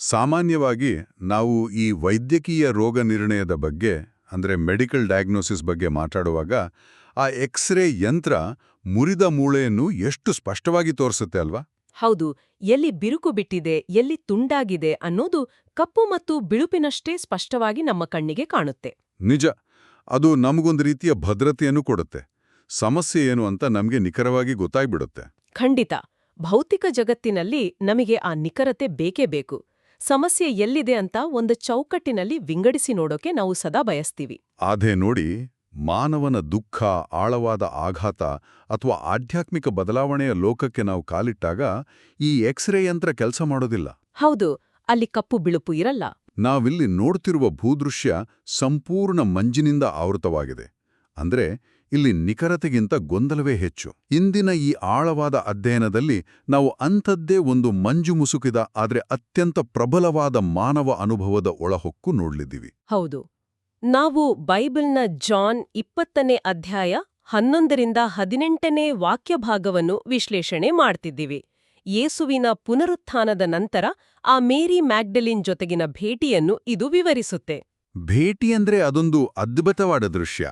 ಸಾಮಾನ್ಯವಾಗಿ ನಾವು ಈ ವೈದ್ಯಕೀಯ ರೋಗ ನಿರ್ಣಯದ ಬಗ್ಗೆ ಅಂದರೆ ಮೆಡಿಕಲ್ ಡಯಾಗ್ನೋಸಿಸ್ ಬಗ್ಗೆ ಮಾತಾಡುವಾಗ ಆ ಎಕ್ಸ್ರೇ ಯಂತ್ರ ಮುರಿದ ಮೂಳೆಯನ್ನು ಎಷ್ಟು ಸ್ಪಷ್ಟವಾಗಿ ತೋರಿಸುತ್ತೆ ಅಲ್ವಾ? ಹೌದು, ಎಲ್ಲಿ ಬಿರುಕು ಬಿಟ್ಟಿದೆ, ಎಲ್ಲಿ ತುಂಡಾಗಿದೆ ಅನ್ನೋದು ಕಪ್ಪು ಮತ್ತು ಬಿಳುಪಿನಷ್ಟೇ ಸ್ಪಷ್ಟವಾಗಿ ನಮ್ಮ ಕಣ್ಣಿಗೆ ಕಾಣುತ್ತೆ. ನಿಜ, ಅದು ನಮಗೊಂದು ರೀತಿಯ ಭದ್ರತೆಯನ್ನು ಕೊಡುತ್ತೆ. ಸಮಸ್ಯೆ ಏನು ಅಂತ ನಮಗೆ ನಿಖರವಾಗಿ ಗೊತ್ತಾಗ್ಬಿಡುತ್ತೆ. ಖಂಡಿತ. ಭೌತಿಕ ಜಗತ್ತಿನಲ್ಲಿ ನಮಗೆ ಆ ನಿಖರತೆ ಬೇಕೇ ಬೇಕು. ಸಮಸ್ಯೆ ಎಲ್ಲಿದೆ ಅಂತ ಒಂದು ಚೌಕಟ್ಟಿನಲ್ಲಿ ವಿಂಗಡಿಸಿ ನೋಡೋಕೆ ನಾವು ಸದಾ ಬಯಸ್ತೀವಿ. ಆದೇ ನೋಡಿ, ಮಾನವನ ದುಃಖ, ಆಳವಾದ ಆಘಾತ ಅಥವಾ ಆಧ್ಯಾತ್ಮಿಕ ಬದಲಾವಣೆಯ ಲೋಕಕ್ಕೆ ನಾವು ಕಾಲಿಟ್ಟಾಗ ಈ ಎಕ್ಸ್ರೇ ಯಂತ್ರ ಕೆಲಸ ಮಾಡೋದಿಲ್ಲ. ಹೌದು, ಅಲ್ಲಿ ಕಪ್ಪು ಬಿಳುಪು ಇರಲ್ಲ. ನಾವಿಲ್ಲಿ ನೋಡ್ತಿರುವ ಭೂದೃಶ್ಯ ಸಂಪೂರ್ಣ ಮಂಜಿನಿಂದ ಆವೃತವಾಗಿದೆ. ಅಂದ್ರೆ ಇಲ್ಲಿ ನಿಖರತೆಗಿಂತ ಗೊಂದಲವೇ ಹೆಚ್ಚು. ಇಂದಿನ ಈ ಆಳವಾದ ಅಧ್ಯಯನದಲ್ಲಿ ನಾವು ಅಂಥದ್ದೇ ಒಂದು ಮಂಜು ಮುಸುಕಿದ ಆದರೆ ಅತ್ಯಂತ ಪ್ರಬಲವಾದ ಮಾನವ ಅನುಭವದ ಒಳಹೊಕ್ಕು ನೋಡ್ಲಿದ್ದೀವಿ. ಹೌದು, ನಾವು ಬೈಬಲ್ನ ಜಾನ್ 20ನೇ ಅಧ್ಯಾಯ 11ರಿಂದ 18ನೇ ವಾಕ್ಯಭಾಗವನ್ನು ವಿಶ್ಲೇಷಣೆ ಮಾಡ್ತಿದ್ದೀವಿ. ಯೇಸುವಿನ ಪುನರುತ್ಥಾನದ ನಂತರ ಆ ಮೇರಿ ಮ್ಯಾಗ್ಡಲಿನ್ ಜೊತೆಗಿನ ಭೇಟಿಯನ್ನು ಇದು ವಿವರಿಸುತ್ತೆ. ಭೇಟಿ ಅಂದ್ರೆ ಅದೊಂದು ಅದ್ಭುತವಾದ ದೃಶ್ಯ.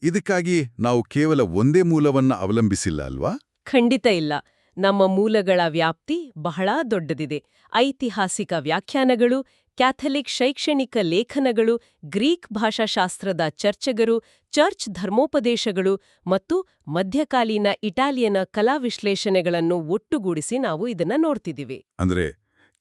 ಇದಕ್ಕಾಗಿ ನಾವು ಕೇವಲ ಒಂದೇ ಮೂಲವನ್ನ ಅವಲಂಬಿಸಿಲ್ಲ ಅಲ್ವಾ? ಖಂಡಿತ ಇಲ್ಲ. ನಮ್ಮ ಮೂಲಗಳ ವ್ಯಾಪ್ತಿ ಬಹಳ ದೊಡ್ಡದಿದೆ. ಐತಿಹಾಸಿಕ ವ್ಯಾಖ್ಯಾನಗಳು, ಕ್ಯಾಥಲಿಕ್ ಶೈಕ್ಷಣಿಕ ಲೇಖನಗಳು, ಗ್ರೀಕ್ ಭಾಷಾಶಾಸ್ತ್ರದ ಚರ್ಚೆಗರು, ಚರ್ಚ್ ಧರ್ಮೋಪದೇಶಗಳು ಮತ್ತು ಮಧ್ಯಕಾಲೀನ ಇಟಾಲಿಯನ ಕಲಾ ವಿಶ್ಲೇಷಣೆಗಳನ್ನು ಒಟ್ಟುಗೂಡಿಸಿ ನಾವು ಇದನ್ನ ನೋಡ್ತಿದ್ದೀವಿ. ಅಂದ್ರೆ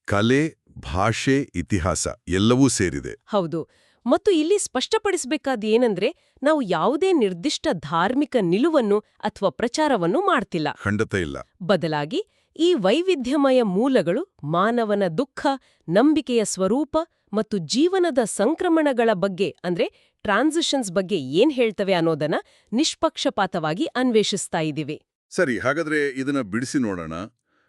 ಕಲೆ, ಭಾಷೆ, ಇತಿಹಾಸ ಎಲ್ಲವೂ ಸೇರಿದೆ. ಹೌದು. ಮತ್ತು ಇಲ್ಲಿ ಸ್ಪಷ್ಟಪಡಿಸಬೇಕಾದ ಏನಂದ್ರೆ, ನಾವು ಯಾವುದೇ ನಿರ್ದಿಷ್ಟ ಧಾರ್ಮಿಕ ನಿಲುವನ್ನು ಅಥವಾ ಪ್ರಚಾರವನ್ನು ಮಾಡ್ತಿಲ್ಲ. ಖಂಡಿತ ಇಲ್ಲ. ಬದಲಾಗಿ ಈ ವೈವಿಧ್ಯಮಯ ಮೂಲಗಳು ಮಾನವನ ದುಃಖ, ನಂಬಿಕೆಯ ಸ್ವರೂಪ ಮತ್ತು ಜೀವನದ ಸಂಕ್ರಮಣಗಳ ಬಗ್ಗೆ ಅಂದ್ರೆ ಟ್ರಾನ್ಸಿಷನ್ಸ್ ಬಗ್ಗೆ ಏನ್ ಹೇಳ್ತವೆ ಅನ್ನೋದನ್ನ ನಿಷ್ಪಕ್ಷಪಾತವಾಗಿ ಅನ್ವೇಷಿಸ್ತಾ ಇದ್ದೀವಿ. ಸರಿ, ಹಾಗಾದ್ರೆ ಇದನ್ನ ಬಿಡಿಸಿ ನೋಡೋಣ.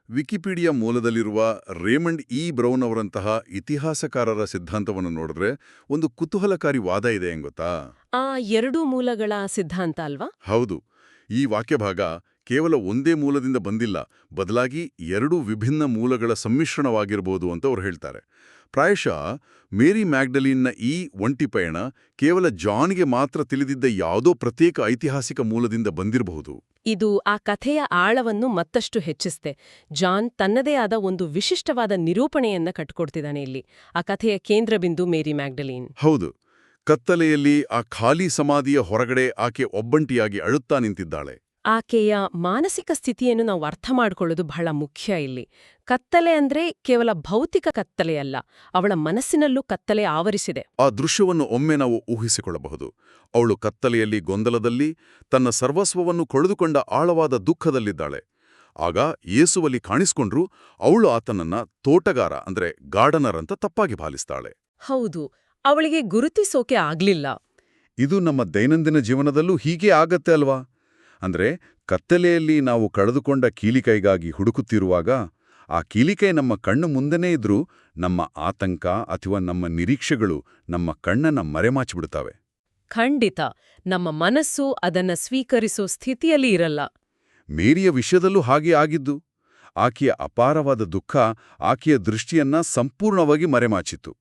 ವಿಕಿಪೀಡಿಯಾ ಮೂಲದಲ್ಲಿರುವ ರೇಮಂಡ್ ಇ ಬ್ರೌನ್ ಅವರಂತಹ ಇತಿಹಾಸಕಾರರ ಸಿದ್ಧಾಂತವನ್ನು ನೋಡಿದ್ರೆ ಒಂದು ಕುತೂಹಲಕಾರಿ ವಾದ ಇದೆ ಎಂಗೊತ್ತಾ? ಆ ಎರಡೂ ಮೂಲಗಳ ಸಿದ್ಧಾಂತ ಅಲ್ವಾ? ಹೌದು. ಈ ವಾಕ್ಯಭಾಗ ಕೇವಲ ಒಂದೇ ಮೂಲದಿಂದ ಬಂದಿಲ್ಲ, ಬದಲಾಗಿ ಎರಡೂ ವಿಭಿನ್ನ ಮೂಲಗಳ ಸಮ್ಮಿಶ್ರಣವಾಗಿರಬಹುದು ಅಂತ ಅವರು ಹೇಳ್ತಾರೆ. ಪ್ರಾಯಶಃ ಮೇರಿ ಮ್ಯಾಗ್ಡಲಿನ್ನ ಈ ಒಂಟಿ ಪಯಣ ಕೇವಲ ಜಾನ್ಗೆ ಮಾತ್ರ ತಿಳಿದಿದ್ದ ಯಾವುದೋ ಪ್ರತ್ಯೇಕ ಐತಿಹಾಸಿಕ ಮೂಲದಿಂದ ಬಂದಿರಬಹುದು. ಇದು ಆ ಕಥೆಯ ಆಳವನ್ನು ಮತ್ತಷ್ಟು ಹೆಚ್ಚಿಸ್ತೆ. ಜಾನ್ ತನ್ನದೇ ಆದ ಒಂದು ವಿಶಿಷ್ಟವಾದ ನಿರೂಪಣೆಯನ್ನ ಕಟ್ಕೊಡ್ತಿದ್ದಾನೆ ಇಲ್ಲಿ. ಆ ಕಥೆಯ ಕೇಂದ್ರಬಿಂದು ಮೇರಿ ಮ್ಯಾಗ್ಡಲಿನ್. ಹೌದು. ಕತ್ತಲೆಯಲ್ಲಿ ಆ ಖಾಲಿ ಸಮಾಧಿಯ ಹೊರಗಡೆ ಆಕೆ ಒಬ್ಬಂಟಿಯಾಗಿ ಅಳುತ್ತಾ ನಿಂತಿದ್ದಾಳೆ. ಆಕೆಯ ಮಾನಸಿಕ ಸ್ಥಿತಿಯನ್ನು ನಾವು ಅರ್ಥ ಮಾಡ್ಕೊಳ್ಳೋದು ಬಹಳ ಮುಖ್ಯ ಇಲ್ಲಿ. ಕತ್ತಲೆ ಅಂದ್ರೆ ಕೇವಲ ಭೌತಿಕ ಕತ್ತಲೆಯಲ್ಲ, ಅವಳ ಮನಸ್ಸಿನಲ್ಲೂ ಕತ್ತಲೆ ಆವರಿಸಿದೆ. ಆ ದೃಶ್ಯವನ್ನು ಒಮ್ಮೆ ನಾವು ಊಹಿಸಿಕೊಳ್ಳಬಹುದು. ಅವಳು ಕತ್ತಲೆಯಲ್ಲಿ, ಗೊಂದಲದಲ್ಲಿ, ತನ್ನ ಸರ್ವಸ್ವವನ್ನು ಕಳೆದುಕೊಂಡ ಆಳವಾದ ದುಃಖದಲ್ಲಿದ್ದಾಳೆ. ಆಗ ಯೇಸುವಲ್ಲಿ ಕಾಣಿಸ್ಕೊಂಡ್ರೂ ಅವಳು ಆತನನ್ನ ತೋಟಗಾರ ಅಂದ್ರೆ ಗಾರ್ಡನರ್ ಅಂತ ತಪ್ಪಾಗಿ ಭಾವಿಸ್ತಾಳೆ. ಹೌದು, ಅವಳಿಗೆ ಗುರುತಿಸೋಕೆ ಆಗ್ಲಿಲ್ಲ. ಇದು ನಮ್ಮ ದೈನಂದಿನ ಜೀವನದಲ್ಲೂ ಹೀಗೆ ಆಗತ್ತೆ ಅಲ್ವಾ? ಅಂದ್ರೆ ಕತ್ತಲೆಯಲ್ಲಿ ನಾವು ಕಳೆದುಕೊಂಡ ಕೀಲಿಕೈಗಾಗಿ ಹುಡುಕುತ್ತಿರುವಾಗ ಆ ಕೀಲಿಕೈ ನಮ್ಮ ಕಣ್ಣು ಮುಂದೆನೇ ಇದ್ರೂ ನಮ್ಮ ಆತಂಕ ಅಥವಾ ನಮ್ಮ ನಿರೀಕ್ಷೆಗಳು ನಮ್ಮ ಕಣ್ಣನ್ನ ಮರೆಮಾಚಿಬಿಡ್ತವೆ. ಖಂಡಿತ, ನಮ್ಮ ಮನಸ್ಸು ಅದನ್ನ ಸ್ವೀಕರಿಸೋ ಸ್ಥಿತಿಯಲ್ಲಿ ಇರಲ್ಲ. ಮೇರಿಯ ವಿಷಯದಲ್ಲೂ ಹಾಗೆ ಆಗಿದ್ದು. ಆಕೆಯ ಅಪಾರವಾದ ದುಃಖ ಆಕೆಯ ದೃಷ್ಟಿಯನ್ನ ಸಂಪೂರ್ಣವಾಗಿ ಮರೆಮಾಚಿತು.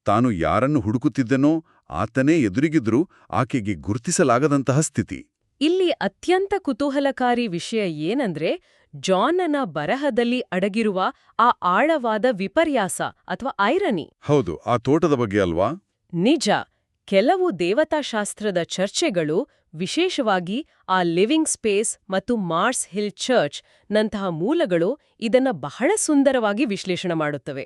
ತಾನು ಯಾರನ್ನು ಹುಡುಕುತ್ತಿದ್ದನೋ ಆತನೇ ಎದುರಿಗಿದ್ರೂ ಆಕೆಗೆ ಗುರುತಿಸಲಾಗದಂತಹ ಸ್ಥಿತಿ. ಇಲ್ಲಿ ಅತ್ಯಂತ ಕುತೂಹಲಕಾರಿ ವಿಷಯ ಏನಂದ್ರೆ, ಜಾನನ ಬರಹದಲ್ಲಿ ಅಡಗಿರುವ ಆ ಆಳವಾದ ವಿಪರ್ಯಾಸ ಅಥವಾ ಐರನಿ. ಹೌದು, ಆ ತೋಟದ ಬಗ್ಗೆ ಅಲ್ವಾ? ನಿಜ. ಕೆಲವು ದೇವತಾಶಾಸ್ತ್ರದ ಚರ್ಚೆಗಳು, ವಿಶೇಷವಾಗಿ ಆ ಲಿವಿಂಗ್ ಸ್ಪೇಸ್ ಮತ್ತು ಮಾರ್ಸ್ ಹಿಲ್ ಚರ್ಚ್ ನಂತಹ ಮೂಲಗಳು ಇದನ್ನ ಬಹಳ ಸುಂದರವಾಗಿ ವಿಶ್ಲೇಷಣೆ ಮಾಡುತ್ತವೆ.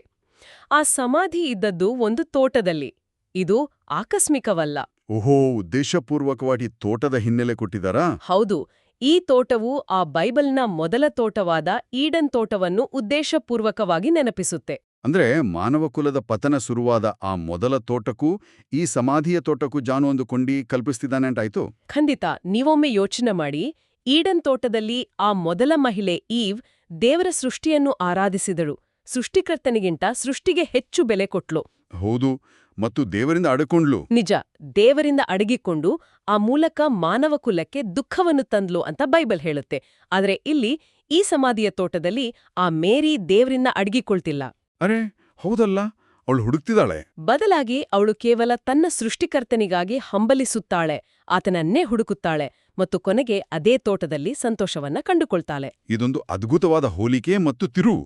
ಆ ಸಮಾಧಿ ಇದ್ದದ್ದು ಒಂದು ತೋಟದಲ್ಲಿ. ಇದು ಆಕಸ್ಮಿಕವಲ್ಲ. ಓಹೋ, ಉದ್ದೇಶಪೂರ್ವಕವಾಗಿ ತೋಟದ ಹಿನ್ನೆಲೆ ಕೊಟ್ಟಿದ್ದಾರಾ? ಹೌದು. ಈ ತೋಟವು ಆ ಬೈಬಲ್ನ ಮೊದಲ ತೋಟವಾದ ಈಡನ್ ತೋಟವನ್ನು ಉದ್ದೇಶಪೂರ್ವಕವಾಗಿ ನೆನಪಿಸುತ್ತೆ. ಅಂದ್ರೆ ಮಾನವಕುಲದ ಪತನ ಶುರುವಾದ ಆ ಮೊದಲ ತೋಟಕ್ಕೂ ಈ ಸಮಾಧಿಯ ತೋಟಕ್ಕೂ ಜಾನು ಒಂದು ಕೊಂಡಿ ಕಲ್ಪಿಸ್ತಿದ್ದಾನೆ ಅಂತಾಯ್ತು. ಖಂಡಿತ. ನೀವೊಮ್ಮೆ ಯೋಚನೆ ಮಾಡಿ, ಈಡನ್ ತೋಟದಲ್ಲಿ ಆ ಮೊದಲ ಮಹಿಳೆ ಈವ್ ದೇವರ ಸೃಷ್ಟಿಯನ್ನು ಆರಾಧಿಸಿದಳು. ಸೃಷ್ಟಿಕರ್ತನಿಗಿಂತ ಸೃಷ್ಟಿಗೆ ಹೆಚ್ಚು ಬೆಲೆ ಕೊಟ್ಲು. ಹೌದು, ಮತ್ತು ದೇವರಿಂದ ಅಡಕೊಂಡ್ಲು. ನಿಜ. ದೇವರಿಂದ ಅಡಗಿಕೊಂಡು ಆ ಮೂಲಕ ಮಾನವ ಕುಲಕ್ಕೆ ದುಃಖವನ್ನು ತಂದ್ಲು ಅಂತ ಬೈಬಲ್ ಹೇಳುತ್ತೆ. ಆದರೆ ಇಲ್ಲಿ ಈ ಸಮಾಧಿಯ ತೋಟದಲ್ಲಿ ಆ ಮೇರಿ ದೇವರಿಂದ ಅಡಗಿಕೊಳ್ತಿಲ್ಲ. ಅರೆ ಹೌದಲ್ಲ, ಅವಳು ಹುಡುಕ್ತಿದ್ದಾಳೆ. ಬದಲಾಗಿ ಅವಳು ಕೇವಲ ತನ್ನ ಸೃಷ್ಟಿಕರ್ತನಿಗಾಗಿ ಹಂಬಲಿಸುತ್ತಾಳೆ, ಆತನನ್ನೇ ಹುಡುಕುತ್ತಾಳೆ ಮತ್ತು ಕೊನೆಗೆ ಅದೇ ತೋಟದಲ್ಲಿ ಸಂತೋಷವನ್ನ ಕಂಡುಕೊಳ್ತಾಳೆ. ಇದೊಂದು ಅದ್ಭುತವಾದ ಹೋಲಿಕೆ ಮತ್ತು ತಿರುವು.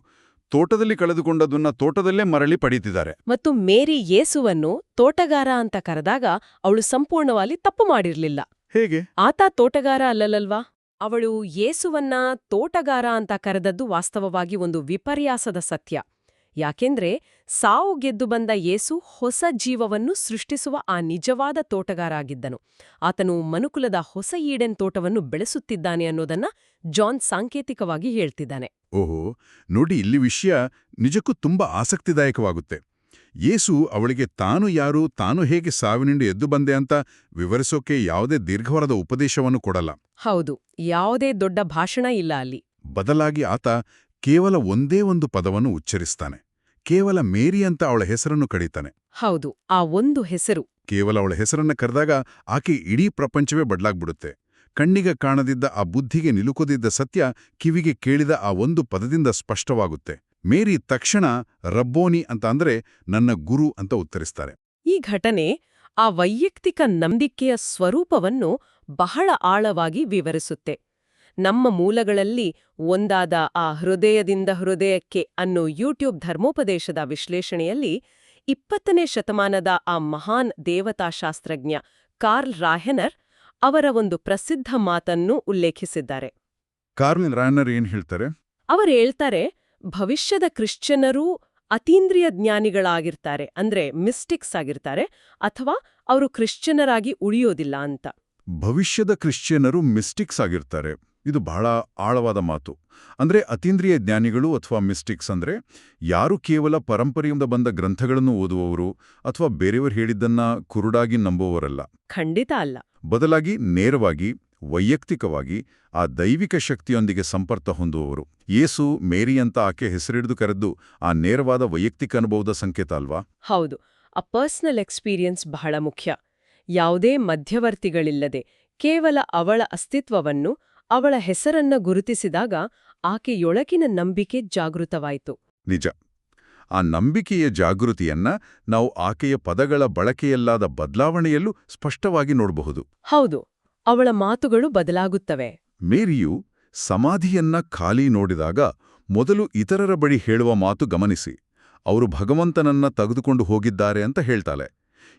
ತೋಟದಲ್ಲಿ ಕಳೆದುಕೊಂಡದನ್ನ ತೋಟದಲ್ಲೇ ಮರಳಿ ಪಡೀತಿದ್ದಾರೆ. ಮತ್ತು ಮೇರಿ ಯೇಸುವನ್ನು ತೋಟಗಾರ ಅಂತ ಕರೆದಾಗ ಅವಳು ಸಂಪೂರ್ಣವಾಗಿ ತಪ್ಪು ಮಾಡಿರ್ಲಿಲ್ಲ. ಹೇಗೆ? ಆತ ತೋಟಗಾರ ಅಲ್ಲಲ್ವಾ? ಅವಳು ಯೇಸುವನ್ನ ತೋಟಗಾರ ಅಂತ ಕರೆದದ್ದು ವಾಸ್ತವವಾಗಿ ಒಂದು ವಿಪರ್ಯಾಸದ ಸತ್ಯ. ಯಾಕೆಂದ್ರೆ ಸಾವು ಗೆದ್ದು ಬಂದ ಯೇಸು ಹೊಸ ಜೀವವನ್ನು ಸೃಷ್ಟಿಸುವ ಆ ನಿಜವಾದ ತೋಟಗಾರ ಆಗಿದ್ದನು. ಆತನು ಮನುಕುಲದ ಹೊಸ ಈಡೆನ್ ತೋಟವನ್ನು ಬೆಳೆಸುತ್ತಿದ್ದಾನೆ ಅನ್ನೋದನ್ನ ಜಾನ್ ಸಾಂಕೇತಿಕವಾಗಿ ಹೇಳ್ತಿದ್ದಾನೆ. ಓಹೋ, ನೋಡಿ, ಇಲ್ಲಿ ವಿಷಯ ನಿಜಕ್ಕೂ ತುಂಬಾ ಆಸಕ್ತಿದಾಯಕವಾಗುತ್ತೆ. ಯೇಸು ಅವಳಿಗೆ ತಾನು ಯಾರು, ತಾನು ಹೇಗೆ ಸಾವಿನಿಂದ ಎದ್ದು ಬಂದೆ ಅಂತ ವಿವರಿಸೋಕೆ ಯಾವುದೇ ದೀರ್ಘವಾದ ಉಪದೇಶವನ್ನು ಕೊಡಲ್ಲ. ಹೌದು, ಯಾವುದೇ ದೊಡ್ಡ ಭಾಷಣ ಇಲ್ಲ ಅಲ್ಲಿ. ಬದಲಾಗಿ ಆತ ಕೇವಲ ಒಂದೇ ಒಂದು ಪದವನ್ನು ಉಚ್ಚರಿಸ್ತಾನೆ. ಕೇವಲ ಮೇರಿ ಅಂತ ಅವಳ ಹೆಸರನ್ನು ಕರೀತಾನೆ. ಹೌದು, ಆ ಒಂದು ಹೆಸರು. ಕೇವಲ ಅವಳ ಹೆಸರನ್ನ ಕರೆದಾಗ ಆಕೆ ಇಡೀ ಪ್ರಪಂಚವೇ ಬದಲಾಗ್ಬಿಡುತ್ತೆ. ಕಣ್ಣಿಗೆ ಕಾಣದಿದ್ದ ಆ ಬುದ್ಧಿಗೆ ನಿಲುಕದಿದ್ದ ಸತ್ಯ ಕಿವಿಗೆ ಕೇಳಿದ ಆ ಒಂದು ಪದದಿಂದ ಸ್ಪಷ್ಟವಾಗುತ್ತೆ. ಮೇರಿ ತಕ್ಷಣ ರಬ್ಬೋನಿ ಅಂತ ಅಂದ್ರೆ ನನ್ನ ಗುರು ಅಂತ ಉತ್ತರಿಸ್ತಾರೆ. ಈ ಘಟನೆ ಆ ವೈಯಕ್ತಿಕ ನಂಬಿಕೆಯ ಸ್ವರೂಪವನ್ನು ಬಹಳ ಆಳವಾಗಿ ವಿವರಿಸುತ್ತೆ. ನಮ್ಮ ಮೂಲಗಳಲ್ಲಿ ಒಂದಾದ ಆ ಹೃದಯದಿಂದ ಹೃದಯಕ್ಕೆ ಅನ್ನೋ ಯೂಟ್ಯೂಬ್ ಧರ್ಮೋಪದೇಶದ ವಿಶ್ಲೇಷಣೆಯಲ್ಲಿ 20ನೇ ಶತಮಾನದ ಆ ಮಹಾನ್ ದೇವತಾಶಾಸ್ತ್ರಜ್ಞ ಕಾರ್ಲ್ ರಾಹೆನರ್ ಅವರ ಒಂದು ಪ್ರಸಿದ್ಧ ಮಾತನ್ನು ಉಲ್ಲೇಖಿಸಿದ್ದಾರೆ. ಕಾರ್ಲ್ ರಾಹೆನರ್ ಏನ್ ಹೇಳ್ತಾರೆ? ಅವರು ಹೇಳ್ತಾರೆ, ಭವಿಷ್ಯದ ಕ್ರಿಶ್ಚಿಯನರೂ ಅತೀಂದ್ರಿಯ ಜ್ಞಾನಿಗಳಾಗಿರ್ತಾರೆ, ಅಂದ್ರೆ ಮಿಸ್ಟಿಕ್ಸ್ ಆಗಿರ್ತಾರೆ, ಅಥವಾ ಅವರು ಕ್ರಿಶ್ಚಿಯನರಾಗಿ ಉಳಿಯೋದಿಲ್ಲ ಅಂತ. ಭವಿಷ್ಯದ ಕ್ರಿಶ್ಚಿಯನರು ಮಿಸ್ಟಿಕ್ಸ್ ಆಗಿರ್ತಾರೆ. ಇದು ಬಹಳ ಆಳವಾದ ಮಾತು. ಅಂದ್ರೆ ಅತೀಂದ್ರಿಯ ಜ್ಞಾನಿಗಳು ಅಥವಾ ಮಿಸ್ಟಿಕ್ಸ್ ಅಂದ್ರೆ ಯಾರು ಕೇವಲ ಪರಂಪರೆಯಿಂದ ಬಂದ ಗ್ರಂಥಗಳನ್ನು ಓದುವವರು ಅಥವಾ ಬೇರೆಯವರು ಹೇಳಿದ್ದನ್ನ ಕುರುಡಾಗಿ ನಂಬುವವರಲ್ಲ. ಖಂಡಿತ ಅಲ್ಲ. ಬದಲಾಗಿ ನೇರವಾಗಿ, ವೈಯಕ್ತಿಕವಾಗಿ ಆ ದೈವಿಕ ಶಕ್ತಿಯೊಂದಿಗೆ ಸಂಪರ್ಕ ಹೊಂದುವವರು. ಯೇಸು ಮೇರಿ ಅಂತ ಆಕೆ ಹೆಸರಿಡಿದು ಕರೆದ್ದು ಆ ನೇರವಾದ ವೈಯಕ್ತಿಕ ಅನುಭವದ ಸಂಕೇತ ಅಲ್ವಾ? ಹೌದು, ಆ ಪರ್ಸನಲ್ ಎಕ್ಸ್ಪೀರಿಯನ್ಸ್ ಬಹಳ ಮುಖ್ಯ. ಯಾವುದೇ ಮಧ್ಯವರ್ತಿಗಳಿಲ್ಲದೆ ಕೇವಲ ಅವಳ ಅಸ್ತಿತ್ವವನ್ನು, ಅವಳ ಹೆಸರನ್ನ ಗುರುತಿಸಿದಾಗ ಆಕೆಯೊಳಗಿನ ನಂಬಿಕೆ ಜಾಗೃತವಾಯಿತು. ನಿಜ. ಆ ನಂಬಿಕೆಯ ಜಾಗೃತಿಯನ್ನ ನಾವು ಆಕೆಯ ಪದಗಳ ಬಳಕೆಯಲ್ಲಾದ ಬದಲಾವಣೆಯಲ್ಲೂ ಸ್ಪಷ್ಟವಾಗಿ ನೋಡಬಹುದು. ಹೌದು, ಅವಳ ಮಾತುಗಳು ಬದಲಾಗುತ್ತವೆ. ಮೇರಿಯು ಸಮಾಧಿಯನ್ನ ಖಾಲಿ ನೋಡಿದಾಗ ಮೊದಲು ಇತರರ ಬಳಿ ಹೇಳುವ ಮಾತು ಗಮನಿಸಿ. ಅವರು ಭಗವಂತನನ್ನ ತೆಗೆದುಕೊಂಡು ಹೋಗಿದ್ದಾರೆ ಅಂತ ಹೇಳ್ತಾಳೆ.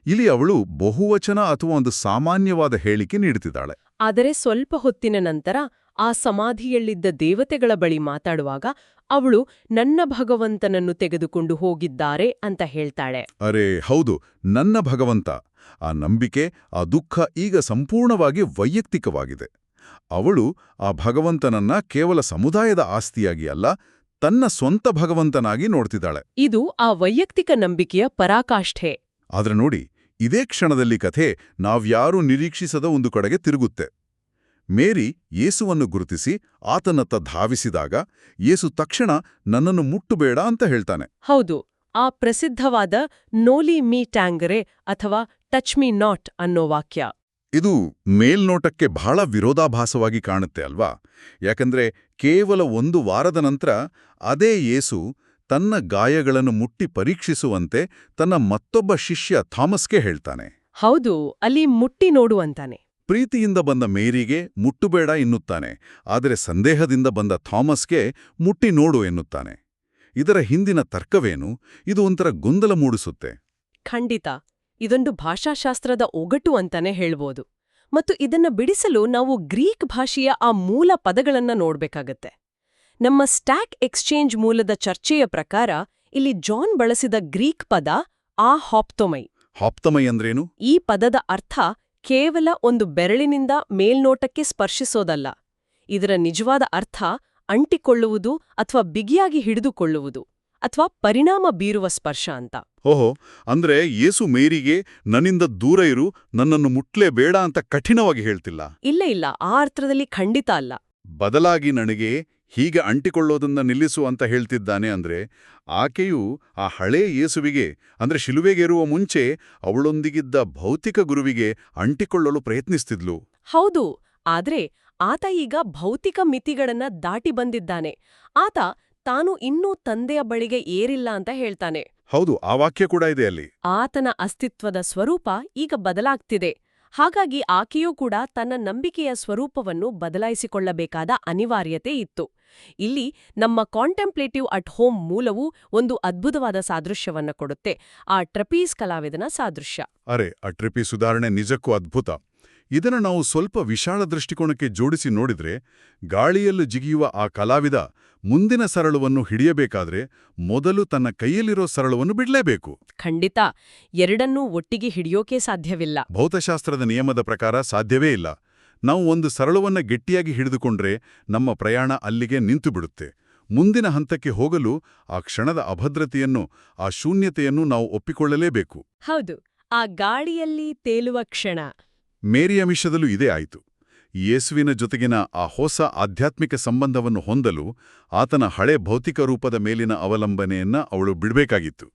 ಇಲ್ಲಿ ಅವಳು ಬಹುವಚನ ಅಥವಾ ಒಂದು ಸಾಮಾನ್ಯವಾದ ಹೇಳಿಕೆ ನೀಡುತ್ತಿದ್ದಾಳೆ. ಆದರೆ ಸ್ವಲ್ಪ ಹೊತ್ತಿನ ನಂತರ ಆ ಸಮಾಧಿಯಲ್ಲಿದ್ದ ದೇವತೆಗಳ ಬಳಿ ಮಾತಾಡುವಾಗ ಅವಳು ನನ್ನ ಭಗವಂತನನ್ನು ತೆಗೆದುಕೊಂಡು ಹೋಗಿದ್ದಾರೆ ಅಂತ ಹೇಳ್ತಾಳೆ. ಅರೇ ಹೌದು, ನನ್ನ ಭಗವಂತ. ಆ ನಂಬಿಕೆ, ಆ ದುಃಖ ಈಗ ಸಂಪೂರ್ಣವಾಗಿ ವೈಯಕ್ತಿಕವಾಗಿದೆ. ಅವಳು ಆ ಭಗವಂತನನ್ನ ಕೇವಲ ಸಮುದಾಯದ ಆಸ್ತಿಯಾಗಿ ಅಲ್ಲ, ತನ್ನ ಸ್ವಂತ ಭಗವಂತನಾಗಿ ನೋಡ್ತಿದ್ದಾಳೆ. ಇದು ಆ ವೈಯಕ್ತಿಕ ನಂಬಿಕೆಯ ಪರಾಕಾಷ್ಠೆ. ಆದ್ರೆ ನೋಡಿ, ಇದೇ ಕ್ಷಣದಲ್ಲಿ ಕಥೆ ನಾವ್ಯಾರೂ ನಿರೀಕ್ಷಿಸದ ಒಂದು ಕಡೆಗೆ ತಿರುಗುತ್ತೆ. ಮೇರಿ ಯೇಸುವನ್ನು ಗುರುತಿಸಿ ಆತನತ್ತ ಧಾವಿಸಿದಾಗ ಯೇಸು ತಕ್ಷಣ ನನ್ನನ್ನು ಮುಟ್ಟುಬೇಡ ಅಂತ ಹೇಳ್ತಾನೆ. ಹೌದು, ಆ ಪ್ರಸಿದ್ಧವಾದ ನೋಲಿ ಮೀ ಟ್ಯಾಂಗರೆ ಅಥವಾ ಟಚ್ ಮೀ ನಾಟ್ ಅನ್ನೋ ವಾಕ್ಯ. ಇದು ಮೇಲ್ನೋಟಕ್ಕೆ ಬಹಳ ವಿರೋಧಾಭಾಸವಾಗಿ ಕಾಣುತ್ತೆ ಅಲ್ವಾ? ಯಾಕಂದ್ರೆ ಕೇವಲ 1 ವಾರದ ನಂತರ ಅದೇ ಯೇಸು ತನ್ನ ಗಾಯಗಳನ್ನು ಮುಟ್ಟಿ ಪರೀಕ್ಷಿಸುವಂತೆ ತನ್ನ ಮತ್ತೊಬ್ಬ ಶಿಷ್ಯ ಥಾಮಸ್ಗೆ ಹೇಳ್ತಾನೆ. ಹೌದು, ಅಲ್ಲಿ ಮುಟ್ಟಿ ನೋಡು ಅಂತಾನೆ. ಪ್ರೀತಿಯಿಂದ ಬಂದ ಮೇರಿಗೆ ಮುಟ್ಟುಬೇಡ ಎನ್ನುತ್ತಾನೆ, ಆದರೆ ಸಂದೇಹದಿಂದ ಬಂದ ಥಾಮಸ್ಗೆ ಮುಟ್ಟಿ ನೋಡು ಎನ್ನುತ್ತಾನೆ. ಇದರ ಹಿಂದಿನ ತರ್ಕವೇನು? ಇದು ಒಂಥರ ಗೊಂದಲ ಮೂಡಿಸುತ್ತೆ. ಖಂಡಿತ, ಇದೊಂದು ಭಾಷಾಶಾಸ್ತ್ರದ ಒಗಟು ಅಂತಾನೆ ಹೇಳ್ಬೋದು. ಮತ್ತು ಇದನ್ನ ಬಿಡಿಸಲು ನಾವು ಗ್ರೀಕ್ ಭಾಷೆಯ ಆ ಮೂಲ ಪದಗಳನ್ನ ನೋಡ್ಬೇಕಾಗತ್ತೆ. ನಮ್ಮ ಸ್ಟ್ಯಾಕ್ ಎಕ್ಸ್ಚೇಂಜ್ ಮೂಲದ ಚರ್ಚೆಯ ಪ್ರಕಾರ ಇಲ್ಲಿ ಜಾನ್ ಬಳಸಿದ ಗ್ರೀಕ್ ಪದ ಆ ಹಾಪ್ತೊಮೈ. ಹಾಪ್ತಮೈ ಅಂದ್ರೇನು? ಈ ಪದದ ಅರ್ಥ ಕೇವಲ ಒಂದು ಬೆರಳಿನಿಂದ ಮೇಲ್ನೋಟಕ್ಕೆ ಸ್ಪರ್ಶಿಸೋದಲ್ಲ. ಇದರ ನಿಜವಾದ ಅರ್ಥ ಅಂಟಿಕೊಳ್ಳುವುದು ಅಥವಾ ಬಿಗಿಯಾಗಿ ಹಿಡಿದುಕೊಳ್ಳುವುದು ಅಥವಾ ಪರಿಣಾಮ ಬೀರುವ ಸ್ಪರ್ಶ ಅಂತ. ಓಹೋ, ಅಂದ್ರೆ ಯೇಸು ಮೇರಿಗೆ ನನ್ನಿಂದ ದೂರ ಇರು, ನನ್ನನ್ನು ಮುಟ್ಲೇಬೇಡ ಅಂತ ಕಠಿಣವಾಗಿ ಹೇಳ್ತಿಲ್ಲ. ಇಲ್ಲ, ಆ ಅರ್ಥದಲ್ಲಿ ಖಂಡಿತ ಅಲ್ಲ. ಬದಲಾಗಿ ನನಗೆ ಹೀಗೆ ಅಂಟಿಕೊಳ್ಳೋದನ್ನ ನಿಲ್ಲಿಸು ಅಂತ ಹೇಳ್ತಿದ್ದಾನೆ. ಅಂದ್ರೆ ಆಕೆಯು ಆ ಹಳೇ ಯೇಸುವಿಗೆ, ಅಂದ್ರೆ ಶಿಲುವೆಗೇರುವ ಮುಂಚೆ ಅವಳೊಂದಿಗಿದ್ದ ಭೌತಿಕ ಗುರುವಿಗೆ ಅಂಟಿಕೊಳ್ಳಲು ಪ್ರಯತ್ನಿಸ್ತಿದ್ಲು. ಹೌದು, ಆದ್ರೆ ಆತ ಈಗ ಭೌತಿಕ ಮಿತಿಗಳನ್ನ ದಾಟಿ ಬಂದಿದ್ದಾನೆ. ಆತ ತಾನು ಇನ್ನೂ ತಂದೆಯ ಬಳಿಗೆ ಏರಿಲ್ಲ ಅಂತ ಹೇಳ್ತಾನೆ. ಹೌದು, ಆ ವಾಕ್ಯ ಕೂಡ ಇದೆ ಅಲ್ಲಿ. ಆತನ ಅಸ್ತಿತ್ವದ ಸ್ವರೂಪ ಈಗ ಬದಲಾಗ್ತಿದೆ. ಹಾಗಾಗಿ ಆಕೆಯೂ ಕೂಡ ತನ್ನ ನಂಬಿಕೆಯ ಸ್ವರೂಪವನ್ನು ಬದಲಾಯಿಸಿಕೊಳ್ಳಬೇಕಾದ ಅನಿವಾರ್ಯತೆ ಇತ್ತು. ಇಲ್ಲಿ ನಮ್ಮ ಕಾಂಟೆಂಪ್ಲೇಟಿವ್ ಅಟ್ ಹೋಮ್ ಮೂಲವು ಒಂದು ಅದ್ಭುತವಾದ ಸಾದೃಶ್ಯವನ್ನ ಕೊಡುತ್ತೆ, ಆ ಟ್ರಪೀಸ್ ಕಲಾವಿದನ ಸಾದೃಶ್ಯ. ಅರೆ, ಆ ಟ್ರಿಪಿ ಸುಧಾರಣೆ ನಿಜಕ್ಕೂ ಅದ್ಭುತ. ಇದನ್ನು ನಾವು ಸ್ವಲ್ಪ ವಿಶಾಲ ದೃಷ್ಟಿಕೋನಕ್ಕೆ ಜೋಡಿಸಿ ನೋಡಿದ್ರೆ, ಗಾಳಿಯಲ್ಲಿ ಜಿಗಿಯುವ ಆ ಕಲಾವಿದ ಮುಂದಿನ ಸರಳುವನ್ನು ಹಿಡಿಯಬೇಕಾದ್ರೆ ಮೊದಲು ತನ್ನ ಕೈಯಲ್ಲಿರೋ ಸರಳುವನ್ನು ಬಿಡಲೇಬೇಕು. ಖಂಡಿತ, ಎರಡನ್ನೂ ಒಟ್ಟಿಗೆ ಹಿಡಿಯೋಕೆ ಸಾಧ್ಯವಿಲ್ಲ. ಭೌತಶಾಸ್ತ್ರದ ನಿಯಮದ ಪ್ರಕಾರ ಸಾಧ್ಯವೇ ಇಲ್ಲ. ನಾವು ಒಂದು ಸರಳುವನ್ನ ಗಟ್ಟಿಯಾಗಿ ಹಿಡಿದುಕೊಂಡ್ರೆ ನಮ್ಮ ಪ್ರಯಾಣ ಅಲ್ಲಿಗೆ ನಿಂತುಬಿಡುತ್ತೆ. ಮುಂದಿನ ಹಂತಕ್ಕೆ ಹೋಗಲು ಆ ಕ್ಷಣದ ಅಭದ್ರತೆಯನ್ನು, ಆ ಶೂನ್ಯತೆಯನ್ನು ನಾವು ಒಪ್ಪಿಕೊಳ್ಳಲೇಬೇಕು. ಹೌದು, ಆ ಗಾಳಿಯಲ್ಲಿ ತೇಲುವ ಕ್ಷಣ. ಮೇರಿಯ ವಿಷಯದಲ್ಲೂ ಇದೇ ಆಯಿತು. ಯೇಸುವಿನ ಜೊತೆಗಿನ ಆ ಹೊಸ ಆಧ್ಯಾತ್ಮಿಕ ಸಂಬಂಧವನ್ನು ಹೊಂದಲು ಆತನ ಹಳೆ ಭೌತಿಕ ರೂಪದ ಮೇಲಿನ ಅವಲಂಬನೆಯನ್ನ ಅವಳು ಬಿಡಬೇಕಾಗಿತ್ತು.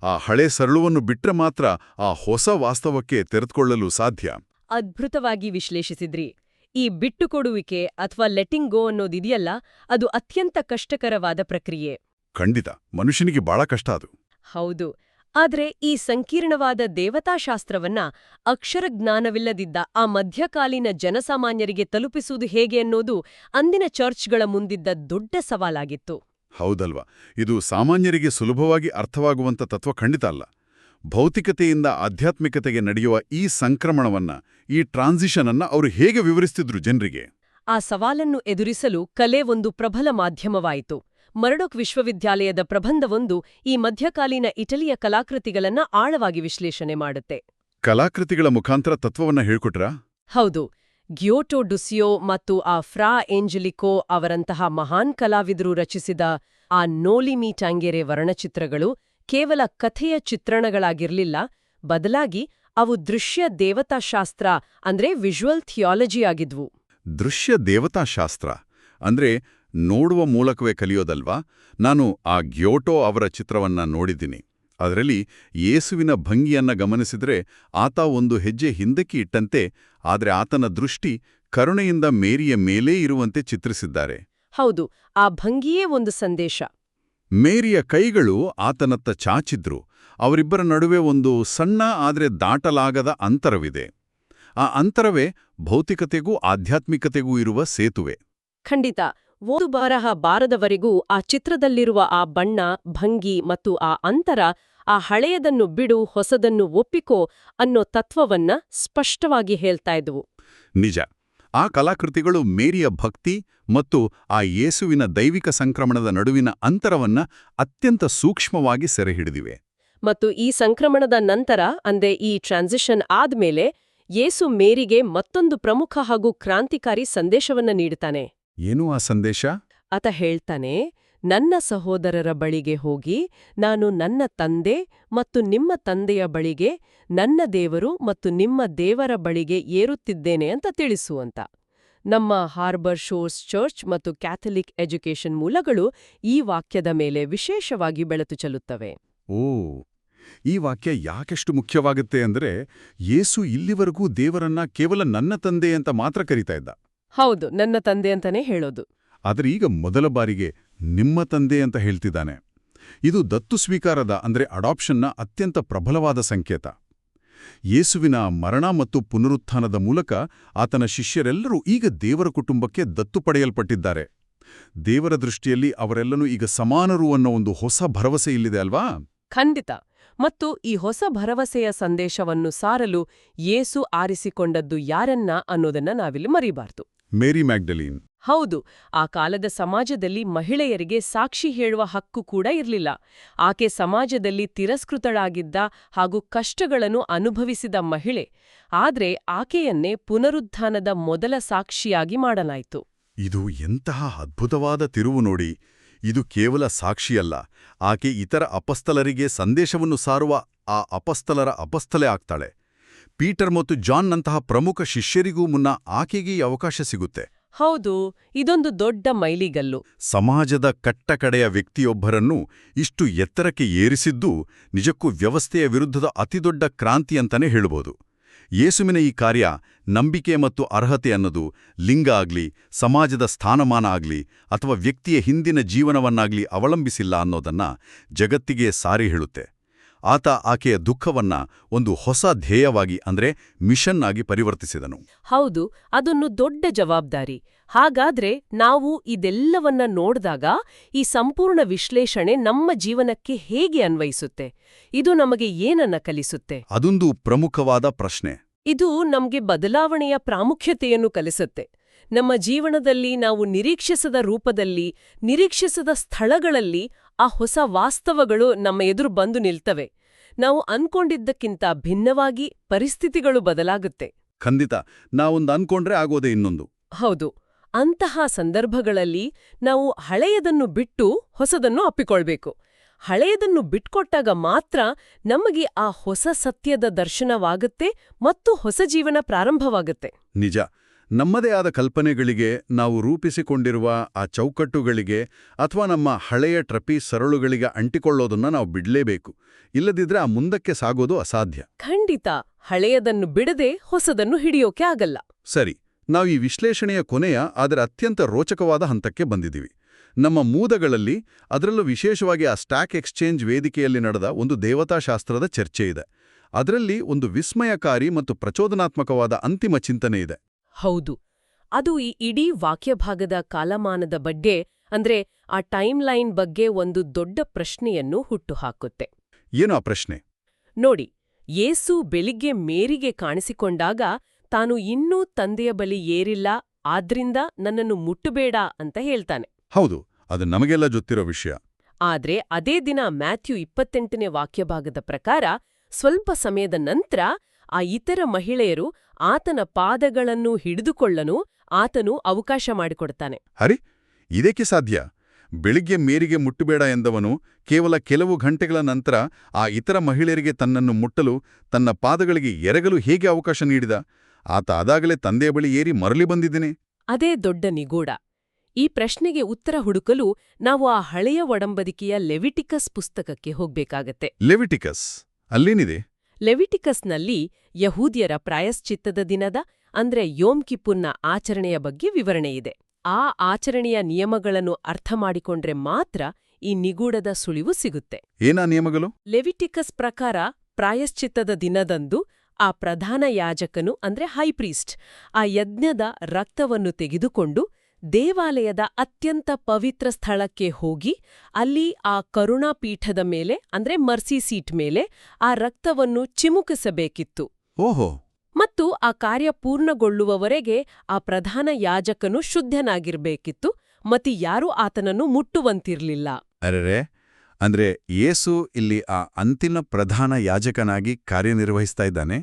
ಆ ಹಳೆ ಸರಳುವನ್ನು ಬಿಟ್ರೆ ಮಾತ್ರ ಆ ಹೊಸ ವಾಸ್ತವಕ್ಕೆ ತೆರೆದುಕೊಳ್ಳಲು ಸಾಧ್ಯ. ಅದ್ಭುತವಾಗಿ ವಿಶ್ಲೇಷಿಸಿದ್ರಿ. ಈ ಬಿಟ್ಟುಕೊಡುವಿಕೆ ಅಥವಾ ಲೆಟ್ಟಿಂಗ್ ಗೋ ಅನ್ನೋದಿದೆಯಲ್ಲ, ಅದು ಅತ್ಯಂತ ಕಷ್ಟಕರವಾದ ಪ್ರಕ್ರಿಯೆ. ಖಂಡಿತ, ಮನುಷ್ಯನಿಗೆ ಬಹಳ ಕಷ್ಟ ಅದು. ಹೌದು. ಆದ್ರೆ ಈ ಸಂಕೀರ್ಣವಾದ ದೇವತಾಶಾಸ್ತ್ರವನ್ನ ಅಕ್ಷರಜ್ಞಾನವಿಲ್ಲದಿದ್ದ ಆ ಮಧ್ಯಕಾಲೀನ ಜನಸಾಮಾನ್ಯರಿಗೆ ತಲುಪಿಸುವುದು ಹೇಗೆ ಅನ್ನೋದು ಅಂದಿನ ಚರ್ಚ್ಗಳ ಮುಂದಿದ್ದ ದೊಡ್ಡ ಸವಾಲಾಗಿತ್ತು. ಹೌದಲ್ವಾ? ಇದು ಸಾಮಾನ್ಯರಿಗೆ ಸುಲಭವಾಗಿ ಅರ್ಥವಾಗುವಂಥ ತತ್ವ ಖಂಡಿತ ಅಲ್ಲ. ಭೌತಿಕತೆಯಿಂದ ಆಧ್ಯಾತ್ಮಿಕತೆಗೆ ನಡೆಯುವ ಈ ಸಂಕ್ರಮಣವನ್ನ, ಈ ಟ್ರಾನ್ಸಿಷನ್ ಅನ್ನ ಅವರು ಹೇಗೆ ವಿವರಿಸ್ತಿದ್ರು ಜನರಿಗೆ? ಆ ಸವಾಲನ್ನು ಎದುರಿಸಲು ಕಲೆ ಒಂದು ಪ್ರಬಲ ಮಾಧ್ಯಮವಾಯಿತು. ಮರ್ಡೊಕ್ ವಿಶ್ವವಿದ್ಯಾಲಯದ ಪ್ರಬಂಧವೊಂದು ಈ ಮಧ್ಯಕಾಲೀನ ಇಟಲಿಯ ಕಲಾಕೃತಿಗಳನ್ನ ಆಳವಾಗಿ ವಿಶ್ಲೇಷಣೆ ಮಾಡುತ್ತೆ. ಕಲಾಕೃತಿಗಳ ಮುಖಾಂತರ ತತ್ವವನ್ನ ಹೇಳ್ಕೊಟ್ರಾ? ಹೌದು. ಗ್ಯೋಟೋ ಡುಸಿಯೋ ಮತ್ತು ಆ ಫ್ರಾ ಏಂಜೆಲಿಕೋ ಅವರಂತಹ ಮಹಾನ್ ಕಲಾವಿದರು ರಚಿಸಿದ ಆ ನೋಲಿ ಮಿ ಟ್ಯಾಂಗೆರೆ ವರ್ಣಚಿತ್ರಗಳು ಕೇವಲ ಕಥೆಯ ಚಿತ್ರಣಗಳಾಗಿರ್ಲಿಲ್ಲ, ಬದಲಾಗಿ ಅವು ದೃಶ್ಯ ದೇವತಾಶಾಸ್ತ್ರ ಅಂದ್ರೆ ವಿಜುವಲ್ ಥಿಯಾಲಜಿ ಆಗಿದ್ವು. ದೃಶ್ಯ ದೇವತಾಶಾಸ್ತ್ರ ಅಂದ್ರೆ ನೋಡುವ ಮೂಲಕವೇ ಕಲಿಯೋದಲ್ವಾ? ನಾನು ಆ ಗ್ಯೋಟೋ ಅವರ ಚಿತ್ರವನ್ನ ನೋಡಿದ್ದೀನಿ. ಅದರಲ್ಲಿ ಯೇಸುವಿನ ಭಂಗಿಯನ್ನ ಗಮನಿಸಿದ್ರೆ ಆತ ಒಂದು ಹೆಜ್ಜೆ ಹಿಂದಕ್ಕೆ ಇಟ್ಟಂತೆ, ಆದರೆ ಆತನ ದೃಷ್ಟಿ ಕರುಣೆಯಿಂದ ಮೇರಿಯ ಮೇಲೇ ಇರುವಂತೆ ಚಿತ್ರಿಸಿದ್ದಾರೆ. ಹೌದು, ಆ ಭಂಗಿಯೇ ಒಂದು ಸಂದೇಶ. ಮೇರಿಯ ಕೈಗಳು ಆತನತ್ತ ಚಾಚಿದ್ರು. ಅವರಿಬ್ಬರ ನಡುವೆ ಒಂದು ಸಣ್ಣ ಆದರೆ ದಾಟಲಾಗದ ಅಂತರವಿದೆ. ಆ ಅಂತರವೇ ಭೌತಿಕತೆಗೂ ಆಧ್ಯಾತ್ಮಿಕತೆಗೂ ಇರುವ ಸೇತುವೆ. ಖಂಡಿತ. ಓದು ಬರಹ ಬಾರದವರೆಗೂ ಆ ಚಿತ್ರದಲ್ಲಿರುವ ಆ ಬಣ್ಣ, ಭಂಗಿ ಮತ್ತು ಆ ಅಂತರ ಆ ಹಳೆಯದನ್ನು ಬಿಡು, ಹೊಸದನ್ನು ಒಪ್ಪಿಕೋ ಅನ್ನೋ ತತ್ವವನ್ನ ಸ್ಪಷ್ಟವಾಗಿ ಹೇಳ್ತಾ ಇದ್ವು. ನಿಜ. ಆ ಕಲಾಕೃತಿಗಳು ಮೇರಿಯ ಭಕ್ತಿ ಮತ್ತು ಆ ಯೇಸುವಿನ ದೈವಿಕ ಸಂಕ್ರಮಣದ ನಡುವಿನ ಅಂತರವನ್ನ ಅತ್ಯಂತ ಸೂಕ್ಷ್ಮವಾಗಿ ಸೆರೆಹಿಡಿದಿವೆ. ಮತ್ತು ಈ ಸಂಕ್ರಮಣದ ನಂತರ, ಅಂದ್ರೆ ಈ ಟ್ರಾನ್ಸಿಷನ್ ಆದ್ಮೇಲೆ, ಯೇಸು ಮೇರಿಗೆ ಮತ್ತೊಂದು ಪ್ರಮುಖ ಹಾಗೂ ಕ್ರಾಂತಿಕಾರಿ ಸಂದೇಶವನ್ನ ನೀಡುತ್ತಾನೆ. ಏನು ಆ ಸಂದೇಶ? ಆತ ಹೇಳ್ತಾನೆ, ನನ್ನ ಸಹೋದರರ ಬಳಿಗೆ ಹೋಗಿ ನಾನು ನನ್ನ ತಂದೆ ಮತ್ತು ನಿಮ್ಮ ತಂದೆಯ ಬಳಿಗೆ, ನನ್ನ ದೇವರು ಮತ್ತು ನಿಮ್ಮ ದೇವರ ಬಳಿಗೆ ಏರುತ್ತಿದ್ದೇನೆ ಅಂತ ತಿಳಿಸುವಂತ. ನಮ್ಮ ಹಾರ್ಬರ್ ಶೋರ್ಸ್ ಚರ್ಚ್ ಮತ್ತು ಕ್ಯಾಥಲಿಕ್ ಎಜುಕೇಷನ್ ಮೂಲಗಳು ಈ ವಾಕ್ಯದ ಮೇಲೆ ವಿಶೇಷವಾಗಿ ಬೆಳಕು ಚೆಲ್ಲುತ್ತವೆ. ಓ, ಈ ವಾಕ್ಯ ಯಾಕೆಷ್ಟು ಮುಖ್ಯವಾಗುತ್ತೆ ಅಂದ್ರೆ, ಯೇಸು ಇಲ್ಲಿವರೆಗೂ ದೇವರನ್ನ ಕೇವಲ ನನ್ನ ತಂದೆ ಅಂತ ಮಾತ್ರ ಕರೀತಾ ಇದ್ದ. ಹೌದು, ನನ್ನ ತಂದೆ ಅಂತಾನೆ ಹೇಳೋದು. ಆದರೆ ಈಗ ಮೊದಲ ಬಾರಿಗೆ ನಿಮ್ಮ ತಂದೆ ಅಂತ ಹೇಳ್ತಿದ್ದಾನೆ. ಇದು ದತ್ತು ಸ್ವೀಕಾರದ ಅಂದ್ರೆ ಅಡಾಪ್ಷನ್ನ ಅತ್ಯಂತ ಪ್ರಬಲವಾದ ಸಂಕೇತ. ಯೇಸುವಿನ ಮರಣ ಮತ್ತು ಪುನರುತ್ಥಾನದ ಮೂಲಕ ಆತನ ಶಿಷ್ಯರೆಲ್ಲರೂ ಈಗ ದೇವರ ಕುಟುಂಬಕ್ಕೆ ದತ್ತು ಪಡೆಯಲ್ಪಟ್ಟಿದ್ದಾರೆ. ದೇವರ ದೃಷ್ಟಿಯಲ್ಲಿ ಅವರೆಲ್ಲನೂ ಈಗ ಸಮಾನರು ಅನ್ನೋ ಒಂದು ಹೊಸ ಭರವಸೆ ಇಲ್ಲಿದೆ ಅಲ್ವಾ? ಖಂಡಿತ. ಮತ್ತು ಈ ಹೊಸ ಭರವಸೆಯ ಸಂದೇಶವನ್ನು ಸಾರಲು ಯೇಸು ಆರಿಸಿಕೊಂಡದ್ದು ಯಾರನ್ನ ಅನ್ನೋದನ್ನ ನಾವಿಲ್ಲಿ ಮರಿಬಾರ್ದು. ಮೇರಿ ಮ್ಯಾಗ್ಡಲೀನ್. ಹೌದು, ಆ ಕಾಲದ ಸಮಾಜದಲ್ಲಿ ಮಹಿಳೆಯರಿಗೆ ಸಾಕ್ಷಿ ಹೇಳುವ ಹಕ್ಕು ಕೂಡ ಇರಲಿಲ್ಲ. ಆಕೆ ಸಮಾಜದಲ್ಲಿ ತಿರಸ್ಕೃತಳಾಗಿದ್ದ ಹಾಗೂ ಕಷ್ಟಗಳನ್ನು ಅನುಭವಿಸಿದ ಮಹಿಳೆ. ಆದ್ರೆ ಆಕೆಯನ್ನೇ ಪುನರುತ್ಥಾನದ ಮೊದಲ ಸಾಕ್ಷಿಯಾಗಿ ಮಾಡಲಾಯಿತು. ಇದು ಎಂತಹ ಅದ್ಭುತವಾದ ತಿರುವು ನೋಡಿ. ಇದು ಕೇವಲ ಸಾಕ್ಷಿಯಲ್ಲ, ಆಕೆ ಇತರ ಅಪಸ್ತಲರಿಗೆ ಸಂದೇಶವನ್ನು ಸಾರುವ ಆ ಅಪಸ್ತಲರ ಅಪಸ್ತಲೆ ಆಗ್ತಾಳೆ. ಪೀಟರ್ ಮತ್ತು ಜಾನ್ನಂತಹ ಪ್ರಮುಖ ಶಿಷ್ಯರಿಗೂ ಮುನ್ನ ಆಕೆಗೆ ಈ ಅವಕಾಶ ಸಿಗುತ್ತೆ. ಹೌದು, ಇದೊಂದು ದೊಡ್ಡ ಮೈಲಿಗಲ್ಲು. ಸಮಾಜದ ಕಟ್ಟಕಡೆಯ ವ್ಯಕ್ತಿಯೊಬ್ಬರನ್ನು ಇಷ್ಟು ಎತ್ತರಕ್ಕೆ ಏರಿಸಿದ್ದು ನಿಜಕ್ಕೂ ವ್ಯವಸ್ಥೆಯ ವಿರುದ್ಧದ ಅತಿದೊಡ್ಡ ಕ್ರಾಂತಿ ಅಂತಾನೆ ಹೇಳ್ಬೋದು. ಯೇಸುವಿನ ಈ ಕಾರ್ಯ ನಂಬಿಕೆ ಮತ್ತು ಅರ್ಹತೆ ಅನ್ನೋದು ಲಿಂಗ ಆಗ್ಲಿ, ಸಮಾಜದ ಸ್ಥಾನಮಾನ ಆಗ್ಲಿ ಅಥವಾ ವ್ಯಕ್ತಿಯ ಹಿಂದಿನ ಜೀವನವನ್ನಾಗ್ಲಿ ಅವಲಂಬಿಸಿಲ್ಲ ಅನ್ನೋದನ್ನ ಜಗತ್ತಿಗೆ ಸಾರಿ ಹೇಳುತ್ತೆ. ಆತ ಆಕೆಯ ದುಃಖವನ್ನ ಒಂದು ಹೊಸ ಧ್ಯೇಯವಾಗಿ ಅಂದ್ರೆ ಮಿಷನ್ ಆಗಿ ಪರಿವರ್ತಿಸಿದನು. ಹೌದು, ಅದೊಂದು ದೊಡ್ಡ ಜವಾಬ್ದಾರಿ. ಹಾಗಾದ್ರೆ ನಾವು ಇದೆಲ್ಲವನ್ನ ನೋಡ್ದಾಗ ಈ ಸಂಪೂರ್ಣ ವಿಶ್ಲೇಷಣೆ ನಮ್ಮ ಜೀವನಕ್ಕೆ ಹೇಗೆ ಅನ್ವಯಿಸುತ್ತೆ? ಇದು ನಮಗೆ ಏನನ್ನ ಕಲಿಸುತ್ತೆ? ಅದೊಂದು ಪ್ರಮುಖವಾದ ಪ್ರಶ್ನೆ. ಇದು ನಮ್ಗೆ ಬದಲಾವಣೆಯ ಪ್ರಾಮುಖ್ಯತೆಯನ್ನು ಕಲಿಸುತ್ತೆ. ನಮ್ಮ ಜೀವನದಲ್ಲಿ ನಾವು ನಿರೀಕ್ಷಿಸದ ರೂಪದಲ್ಲಿ, ನಿರೀಕ್ಷಿಸದ ಸ್ಥಳಗಳಲ್ಲಿ ಆ ಹೊಸ ವಾಸ್ತವಗಳು ನಮ್ಮ ಎದುರು ಬಂದು ನಿಲ್ತವೆ. ನಾವು ಅನ್ಕೊಂಡಿದ್ದಕ್ಕಿಂತ ಭಿನ್ನವಾಗಿ ಪರಿಸ್ಥಿತಿಗಳು ಬದಲಾಗುತ್ತೆ. ಖಂಡಿತ, ನಾವೊಂದು ಅನ್ಕೊಂಡ್ರೆ ಆಗೋದೇ ಇನ್ನೊಂದು. ಹೌದು, ಅಂತಹ ಸಂದರ್ಭಗಳಲ್ಲಿ ನಾವು ಹಳೆಯದನ್ನು ಬಿಟ್ಟು ಹೊಸದನ್ನು ಅಪ್ಪಿಕೊಳ್ಬೇಕು. ಹಳೆಯದನ್ನು ಬಿಟ್ಕೊಟ್ಟಾಗ ಮಾತ್ರ ನಮಗೆ ಆ ಹೊಸ ಸತ್ಯದ ದರ್ಶನವಾಗುತ್ತೆ ಮತ್ತು ಹೊಸ ಜೀವನ ಪ್ರಾರಂಭವಾಗುತ್ತೆ. ನಿಜ, ನಮ್ಮದೇ ಆದ ಕಲ್ಪನೆಗಳಿಗೆ, ನಾವು ರೂಪಿಸಿಕೊಂಡಿರುವ ಆ ಚೌಕಟ್ಟುಗಳಿಗೆ ಅಥವಾ ನಮ್ಮ ಹಳೆಯ ಟ್ರಪೀಸ್ ಸರಳುಗಳಿಗೆ ಅಂಟಿಕೊಳ್ಳೋದನ್ನ ನಾವು ಬಿಡ್ಲೇಬೇಕು. ಇಲ್ಲದಿದ್ರೆ ಆ ಮುಂದಕ್ಕೆ ಸಾಗೋದು ಅಸಾಧ್ಯ. ಖಂಡಿತ, ಹಳೆಯದನ್ನು ಬಿಡದೆ ಹೊಸದನ್ನು ಹಿಡಿಯೋಕೆ ಆಗಲ್ಲ. ಸರಿ, ನಾವು ಈ ವಿಶ್ಲೇಷಣೆಯ ಕೊನೆಯ ಆದರೆ ಅತ್ಯಂತ ರೋಚಕವಾದ ಹಂತಕ್ಕೆ ಬಂದಿದ್ದೀವಿ. ನಮ್ಮ ಮೂಲಗಳಲ್ಲಿ, ಅದರಲ್ಲೂ ವಿಶೇಷವಾಗಿ ಆ ಸ್ಟಾಕ್ ಎಕ್ಸ್ಚೇಂಜ್ ವೇದಿಕೆಯಲ್ಲಿ ನಡೆದ ಒಂದು ದೇವತಾಶಾಸ್ತ್ರದ ಚರ್ಚೆ ಇದೆ. ಅದರಲ್ಲಿ ಒಂದು ವಿಸ್ಮಯಕಾರಿ ಮತ್ತು ಪ್ರಚೋದನಾತ್ಮಕವಾದ ಅಂತಿಮ ಚಿಂತನೆ ಇದೆ. ಹೌದು, ಅದು ಈ ಇಡೀ ವಾಕ್ಯಭಾಗದ ಕಾಲಮಾನದ ಬಗ್ಗೆ, ಅಂದ್ರೆ ಆ ಟೈಮ್ಲೈನ್ ಬಗ್ಗೆ ಒಂದು ದೊಡ್ಡ ಪ್ರಶ್ನೆಯನ್ನು ಹುಟ್ಟುಹಾಕುತ್ತೆ. ಏನು ಆ ಪ್ರಶ್ನೆ? ನೋಡಿ, ಯೇಸು ಬೆಳಿಗ್ಗೆ ಮೇರಿಗೆ ಕಾಣಿಸಿಕೊಂಡಾಗ ತಾನು ಇನ್ನೂ ತಂದೆಯ ಬಳಿ ಏರಿಲ್ಲ, ಆದ್ರಿಂದ ನನ್ನನ್ನು ಮುಟ್ಟಬೇಡ ಅಂತ ಹೇಳ್ತಾನೆ. ಹೌದು, ಅದು ನಮಗೆಲ್ಲ ಗೊತ್ತಿರೋ ವಿಷಯ. ಆದ್ರೆ ಅದೇ ದಿನ ಮ್ಯಾಥ್ಯೂ 28ನೇ ವಾಕ್ಯಭಾಗದ ಪ್ರಕಾರ ಸ್ವಲ್ಪ ಸಮಯದ ನಂತರ ಆ ಇತರ ಮಹಿಳೆಯರು ಆತನ ಪಾದಗಳನ್ನು ಹಿಡಿದುಕೊಳ್ಳಲು ಆತನು ಅವಕಾಶ ಮಾಡಿಕೊಡ್ತಾನೆ. ಹರಿ, ಇದಕ್ಕೆ ಸಾಧ್ಯ? ಬೆಳಿಗ್ಗೆ ಮೇರಿಗೆ ಮುಟ್ಟಬೇಡ ಎಂದವನು ಕೇವಲ ಕೆಲವು ಗಂಟೆಗಳ ನಂತರ ಆ ಇತರ ಮಹಿಳೆಯರಿಗೆ ತನ್ನನ್ನು ಮುಟ್ಟಲು, ತನ್ನ ಪಾದಗಳಿಗೆ ಎರಗಲು ಹೇಗೆ ಅವಕಾಶ ನೀಡಿದ? ಆತ ಅದಾಗಲೇ ತಂದೆಯ ಬಳಿ ಏರಿ ಮರಳಿ ಬಂದಿದ್ದೇನೆ. ಅದೇ ದೊಡ್ಡ ನಿಗೂಢ. ಈ ಪ್ರಶ್ನೆಗೆ ಉತ್ತರ ಹುಡುಕಲು ನಾವು ಆ ಹಳೆಯ ಒಡಂಬಡಿಕೆಯ ಲೆವಿಟಿಕಸ್ ಪುಸ್ತಕಕ್ಕೆ ಹೋಗ್ಬೇಕಾಗತ್ತೆ. ಲೆವಿಟಿಕಸ್ ಅಲ್ಲೇನಿದೆ? ಲೆವಿಟಿಕಸ್ನಲ್ಲಿ ಯಹೂದ್ಯರ ಪ್ರಾಯಶ್ಚಿತ್ತದ ದಿನದ, ಅಂದ್ರೆ ಯೋಮ್ ಕಿಪ್ಪುರ್ನ ಆಚರಣೆಯ ಬಗ್ಗೆ ವಿವರಣೆಯಿದೆ. ಆ ಆಚರಣೆಯ ನಿಯಮಗಳನ್ನು ಅರ್ಥಮಾಡಿಕೊಂಡ್ರೆ ಮಾತ್ರ ಈ ನಿಗೂಢದ ಸುಳಿವು ಸಿಗುತ್ತೆ. ಏನಾ ನಿಯಮಗಳು? ಲೆವಿಟಿಕಸ್ ಪ್ರಕಾರ ಪ್ರಾಯಶ್ಚಿತ್ತದ ದಿನದಂದು ಆ ಪ್ರಧಾನ ಯಾಜಕನು ಅಂದ್ರೆ ಹೈಪ್ರೀಸ್ಟ್ ಆ ಯಜ್ಞದ ರಕ್ತವನ್ನು ತೆಗೆದುಕೊಂಡು ದೇವಾಲಯದ ಅತ್ಯಂತ ಪವಿತ್ರ ಸ್ಥಳಕ್ಕೆ ಹೋಗಿ ಅಲ್ಲಿ ಆ ಕರುಣಾಪೀಠದ ಮೇಲೆ ಅಂದ್ರೆ ಮರ್ಸಿ ಸೀಟ್ ಮೇಲೆ ಆ ರಕ್ತವನ್ನು ಚಿಮುಕಿಸಬೇಕಿತ್ತು. ಓಹೋ. ಮತ್ತು ಆ ಕಾರ್ಯ ಪೂರ್ಣಗೊಳ್ಳುವವರೆಗೆ ಆ ಪ್ರಧಾನ ಯಾಜಕನು ಶುದ್ಧನಾಗಿರ್ಬೇಕಿತ್ತು ಮತ್ತು ಯಾರೂ ಆತನನ್ನು ಮುಟ್ಟುವಂತಿರ್ಲಿಲ್ಲ. ಅರೆರೆ, ಅಂದ್ರೆ ಯೇಸು ಇಲ್ಲಿ ಆ ಅಂತಿಮ ಪ್ರಧಾನ ಯಾಜಕನಾಗಿ ಕಾರ್ಯನಿರ್ವಹಿಸ್ತಾ ಇದ್ದಾನೆ.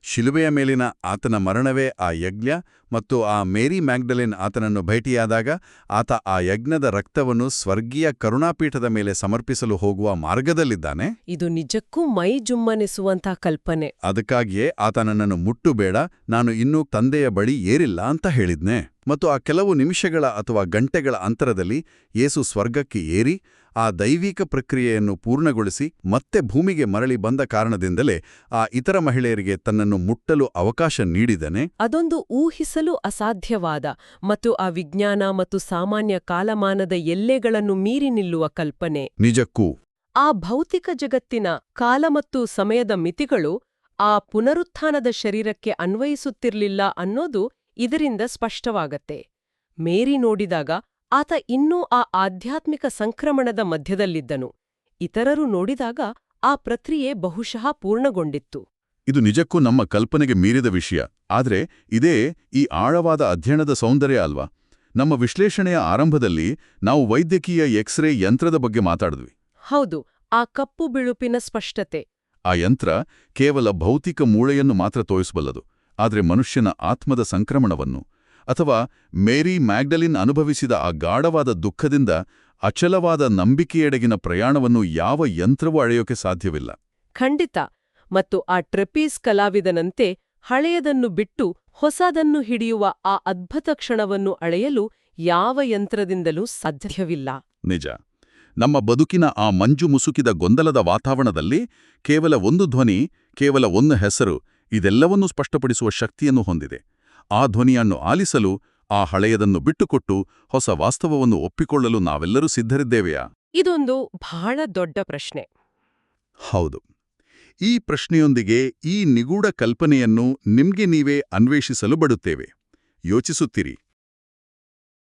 ಶಿಲುಬೆಯ ಮೇಲಿನ ಆತನ ಮರಣವೇ ಆ ಯಜ್ಞ ಮತ್ತು ಆ ಮೇರಿ ಮ್ಯಾಗ್ಡಲಿನ್ ಆತನನ್ನು ಭೇಟಿಯಾದಾಗ ಆತ ಆ ಯಜ್ಞದ ರಕ್ತವನ್ನು ಸ್ವರ್ಗೀಯ ಕರುಣಾಪೀಠದ ಮೇಲೆ ಸಮರ್ಪಿಸಲು ಹೋಗುವ ಮಾರ್ಗದಲ್ಲಿದ್ದಾನೆ. ಇದು ನಿಜಕ್ಕೂ ಮೈ ಜುಮ್ಮನಿಸುವಂಥ ಕಲ್ಪನೆ. ಅದಕ್ಕಾಗಿಯೇ ಆತ ನನ್ನನ್ನು ಮುಟ್ಟುಬೇಡ, ನಾನು ಇನ್ನೂ ತಂದೆಯ ಬಳಿ ಏರಿಲ್ಲ ಅಂತ ಹೇಳಿದ್ನೆ. ಮತ್ತು ಆ ಕೆಲವು ನಿಮಿಷಗಳ ಅಥವಾ ಗಂಟೆಗಳ ಅಂತರದಲ್ಲಿ ಯೇಸು ಸ್ವರ್ಗಕ್ಕೆ ಏರಿ ಆ ದೈವಿಕ ಪ್ರಕ್ರಿಯೆಯನ್ನು ಪೂರ್ಣಗೊಳಿಸಿ ಮತ್ತೆ ಭೂಮಿಗೆ ಮರಳಿ ಬಂದ ಕಾರಣದಿಂದಲೇ ಆ ಇತರ ಮಹಿಳೆಯರಿಗೆ ತನ್ನನ್ನು ಮುಟ್ಟಲು ಅವಕಾಶ ನೀಡಿದನೆ. ಅದೊಂದು ಊಹಿಸಲು ಅಸಾಧ್ಯವಾದ ಮತ್ತು ಆ ವಿಜ್ಞಾನ ಮತ್ತು ಸಾಮಾನ್ಯ ಕಾಲಮಾನದ ಎಲ್ಲೆಗಳನ್ನು ಮೀರಿ ನಿಲ್ಲುವ ಕಲ್ಪನೆ. ನಿಜಕ್ಕೂ ಆ ಭೌತಿಕ ಜಗತ್ತಿನ ಕಾಲ ಮತ್ತು ಸಮಯದ ಮಿತಿಗಳು ಆ ಪುನರುತ್ಥಾನದ ಶರೀರಕ್ಕೆ ಅನ್ವಯಿಸುತ್ತಿರ್ಲಿಲ್ಲ ಅನ್ನೋದು ಇದರಿಂದ ಸ್ಪಷ್ಟವಾಗತ್ತೆ. ಮೇರಿ ನೋಡಿದಾಗ ಆತ ಇನ್ನೂ ಆ ಆಧ್ಯಾತ್ಮಿಕ ಸಂಕ್ರಮಣದ ಮಧ್ಯದಲ್ಲಿದ್ದನು. ಇತರರು ನೋಡಿದಾಗ ಆ ಪ್ರಕ್ರಿಯೆ ಬಹುಶಃ ಪೂರ್ಣಗೊಂಡಿತ್ತು. ಇದು ನಿಜಕ್ಕೂ ನಮ್ಮ ಕಲ್ಪನೆಗೆ ಮೀರಿದ ವಿಷಯ. ಆದ್ರೆ ಇದೇ ಈ ಆಳವಾದ ಅಧ್ಯಯನದ ಸೌಂದರ್ಯ ಅಲ್ವಾ? ನಮ್ಮ ವಿಶ್ಲೇಷಣೆಯ ಆರಂಭದಲ್ಲಿ ನಾವು ವೈದ್ಯಕೀಯ ಎಕ್ಸ್ರೇ ಯಂತ್ರದ ಬಗ್ಗೆ ಮಾತಾಡಿದ್ವಿ. ಹೌದು, ಆ ಕಪ್ಪು ಬಿಳುಪಿನ ಸ್ಪಷ್ಟತೆ. ಆ ಯಂತ್ರ ಕೇವಲ ಭೌತಿಕ ಮೂಳೆಯನ್ನು ಮಾತ್ರ ತೋರಿಸಬಲ್ಲದು. ಆದ್ರೆ ಮನುಷ್ಯನ ಆತ್ಮದ ಸಂಕ್ರಮಣವನ್ನು ಅಥವಾ ಮೇರಿ ಮ್ಯಾಗ್ಡಲಿನ್ ಅನುಭವಿಸಿದ ಆ ಗಾಢವಾದ ದುಃಖದಿಂದ ಅಚಲವಾದ ನಂಬಿಕೆಯೆಡೆಗಿನ ಪ್ರಯಾಣವನ್ನು ಯಾವ ಯಂತ್ರವೂ ಅಳೆಯೋಕೆ ಸಾಧ್ಯವಿಲ್ಲ. ಖಂಡಿತ. ಮತ್ತು ಆ ಟ್ರೆಪೀಸ್ ಕಲಾವಿದನಂತೆ ಹಳೆಯದನ್ನು ಬಿಟ್ಟು ಹೊಸದನ್ನು ಹಿಡಿಯುವ ಆ ಅದ್ಭುತ ಕ್ಷಣವನ್ನು ಅಳೆಯಲು ಯಾವ ಯಂತ್ರದಿಂದಲೂ ಸಾಧ್ಯವಿಲ್ಲ. ನಿಜ. ನಮ್ಮ ಬದುಕಿನ ಆ ಮಂಜು ಮುಸುಕಿದ ಗೊಂದಲದ ವಾತಾವರಣದಲ್ಲಿ ಕೇವಲ ಒಂದು ಧ್ವನಿ, ಕೇವಲ ಒಂದು ಹೆಸರು ಇದೆಲ್ಲವನ್ನೂ ಸ್ಪಷ್ಟಪಡಿಸುವ ಶಕ್ತಿಯನ್ನು ಹೊಂದಿದೆ. ಆ ಧ್ವನಿಯನ್ನು ಆಲಿಸಲು, ಆ ಹಳೆಯದನ್ನು ಬಿಟ್ಟುಕೊಟ್ಟು ಹೊಸ ವಾಸ್ತವವನ್ನು ಒಪ್ಪಿಕೊಳ್ಳಲು ನಾವೆಲ್ಲರೂ ಸಿದ್ಧರಿದ್ದೇವೆಯಾ? ಇದೊಂದು ಬಹಳ ದೊಡ್ಡ ಪ್ರಶ್ನೆ. ಹೌದು. ಈ ಪ್ರಶ್ನೆಯೊಂದಿಗೆ ಈ ನಿಗೂಢ ಕಲ್ಪನೆಯನ್ನು ನಿಮ್ಗೆ ನೀವೇ ಅನ್ವೇಷಿಸಲು ಬಿಡುತ್ತೇವೆ. ಯೋಚಿಸುತ್ತಿರಿ.